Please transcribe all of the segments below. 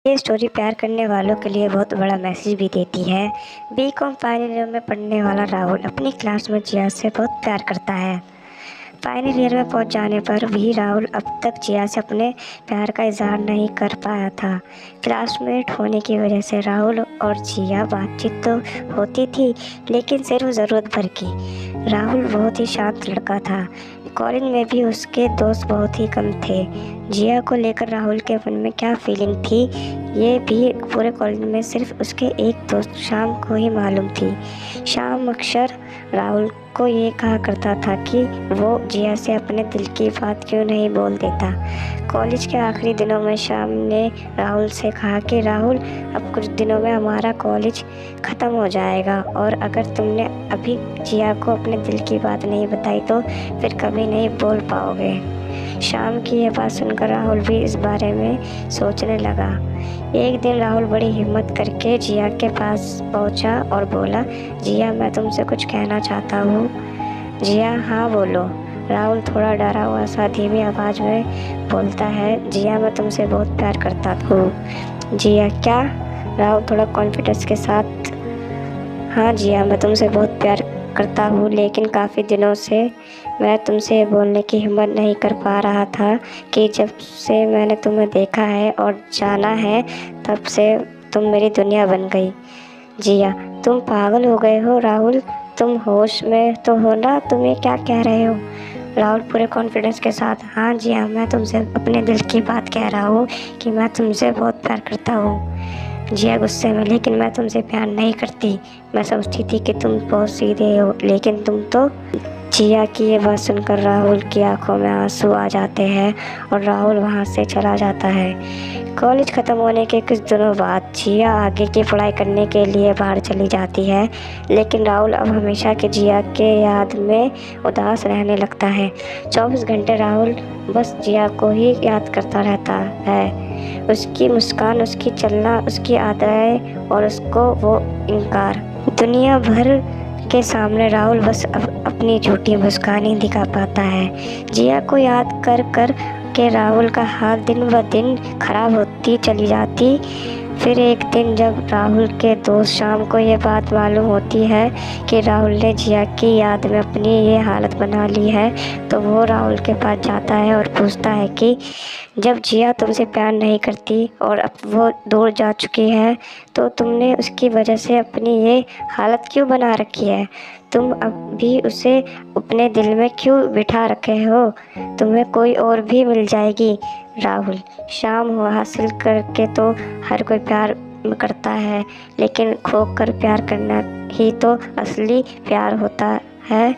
ये स्टोरी प्यार करने वालों के लिए बहुत बड़ा मैसेज भी देती है। बीकॉम फाइनल ईयर में पढ़ने वाला राहुल अपनी क्लास में जिया से बहुत प्यार करता है। फाइनल ईयर में पहुंच जाने पर भी राहुल अब तक जिया से अपने प्यार का इजहार नहीं कर पाया था। क्लासमेट होने की वजह से राहुल और जिया बातचीत तो होती थी, लेकिन सिर्फ ज़रूरत भर की। राहुल बहुत ही शांत लड़का था। कॉलेज में भी उसके दोस्त बहुत ही कम थे। जिया को लेकर राहुल के मन में क्या फीलिंग थी, ये भी पूरे कॉलेज में सिर्फ उसके एक दोस्त शाम को ही मालूम थी। शाम अक्सर राहुल को ये कहा करता था कि वो जिया से अपने दिल की बात क्यों नहीं बोल देता। कॉलेज के आखिरी दिनों में शाम ने राहुल से कहा कि राहुल, अब कुछ दिनों में हमारा कॉलेज ख़त्म हो जाएगा और अगर तुमने अभी जिया को अपने दिल की बात नहीं बताई तो फिर कभी नहीं बोल पाओगे। शाम की ये बात सुनकर राहुल भी इस बारे में सोचने लगा। एक दिन राहुल बड़ी हिम्मत करके जिया के पास पहुंचा और बोला, जिया, मैं तुमसे कुछ कहना चाहता हूँ। जिया, हाँ बोलो। राहुल थोड़ा डरा हुआ सा धीमी आवाज़ में बोलता है, जिया, मैं तुमसे बहुत प्यार करता हूँ। जिया, क्या? राहुल थोड़ा कॉन्फिडेंस के साथ, हाँ जिया, मैं तुमसे बहुत प्यार करता हूँ, लेकिन काफ़ी दिनों से मैं तुमसे बोलने की हिम्मत नहीं कर पा रहा था कि जब से मैंने तुम्हें देखा है और जाना है, तब से तुम मेरी दुनिया बन गई। जिया, तुम पागल हो गए हो राहुल, तुम होश में तो हो ना, तुम ये क्या कह रहे हो? राहुल पूरे कॉन्फिडेंस के साथ, हाँ जिया, मैं तुमसे अपने दिल की बात कह रहा हूँ कि मैं तुमसे बहुत प्यार करता हूँ। जिया गुस्से में, लेकिन मैं तुमसे प्यार नहीं करती, मैं सोचती थी कि तुम बहुत सीधे हो, लेकिन तुम तो। जिया की ये बात सुनकर राहुल की आंखों में आंसू आ जाते हैं और राहुल वहाँ से चला जाता है। कॉलेज ख़त्म होने के कुछ दिनों बाद जिया आगे की पढ़ाई करने के लिए बाहर चली जाती है, लेकिन राहुल अब हमेशा के जिया के याद में उदास रहने लगता है। 24 घंटे राहुल बस जिया को ही याद करता रहता है, उसकी मुस्कान, उसकी चलना, उसकी आदतें और उसको वो इनकार। दुनिया भर के सामने राहुल बस अपनी झूठी मुस्कान ही दिखा पाता है। जिया को याद कर कर के राहुल का हाल दिन ब दिन खराब होती चली जाती। फिर एक दिन जब राहुल के दोस्त शाम को ये बात मालूम होती है कि राहुल ने जिया की याद में अपनी ये हालत बना ली है, तो वो राहुल के पास जाता है और पूछता है कि जब जिया तुमसे प्यार नहीं करती और अब वो दूर जा चुकी है, तो तुमने उसकी वजह से अपनी ये हालत क्यों बना रखी है? तुम अब भी उसे अपने दिल में क्यों बिठा रखे हो? तुम्हें कोई और भी मिल जाएगी। राहुल, शाम हो हासिल करके तो हर कोई प्यार करता है, लेकिन खो कर प्यार करना ही तो असली प्यार होता है।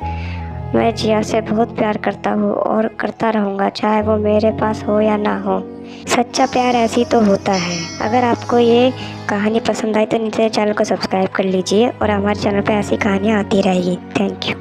मैं जिया से बहुत प्यार करता हूँ और करता रहूँगा, चाहे वो मेरे पास हो या ना हो। सच्चा प्यार ऐसी तो होता है। अगर आपको ये कहानी पसंद आई तो नीचे चैनल को सब्सक्राइब कर लीजिए और हमारे चैनल पे ऐसी कहानियाँ आती रहेगी। Thank you.